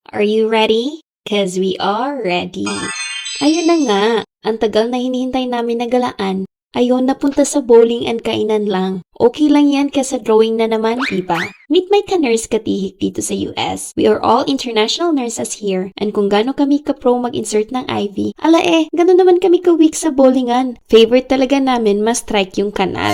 Are you ready? Cause we are ready. Ayun na nga, ang tagal na hinihintay namin na galaan. Ayun, napunta sa bowling and kainan lang. Okay lang yan kasi drawing na naman, diba? Meet my ka-nurse katihik dito sa US. We are all international nurses here. And kung gano'n kami ka-pro mag-insert ng IV, ala gano'n naman kami ka-weak sa bowlingan. Favorite talaga namin ma-strike yung kanal.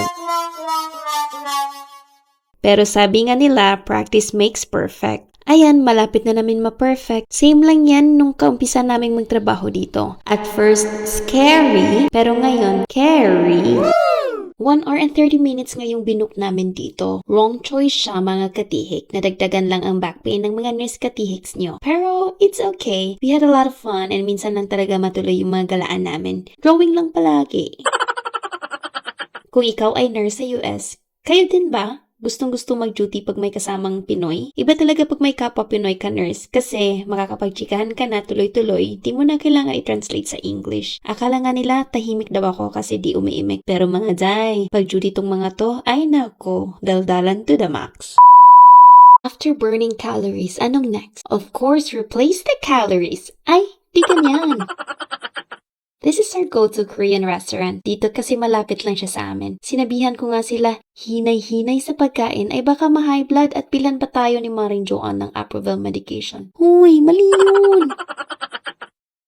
Pero sabi nga nila, practice makes perfect. Ayan, malapit na namin ma-perfect. Same lang yan nung kaumpisa naming magtrabaho dito. At first, scary, pero ngayon, carry. 1 hour and 30 minutes ngayong binook namin dito. Wrong choice siya mga katihik. Nadagdagan lang ang back pain ng mga nurse katihiks nyo. Pero, it's okay. We had a lot of fun and minsan lang talaga matuloy yung mga galaan namin. Drawing lang palagi. Kung ikaw ay nurse sa US, kayo din ba? Gustong-gusto mag-duty pag may kasamang Pinoy? Iba talaga pag may kapwa Pinoy ka nurse kasi makakapagchikahan ka na tuloy-tuloy, di mo na kailangan i-translate sa English. Akala nga nila tahimik daw ako kasi di umiimik. Pero mga day, pag-duty tong mga to, ay nako, daldalan to the max. After burning calories, anong next? Of course, replace the calories. Ay, di ganyan. This is our go-to Korean restaurant. Dito kasi malapit lang siya sa amin. Sinabihan ko nga sila, hinay-hinay sa pagkain ay baka ma-high blood at bilan pa tayo ni Maring Joanne ng Aprovel medication. Huy, mali yun!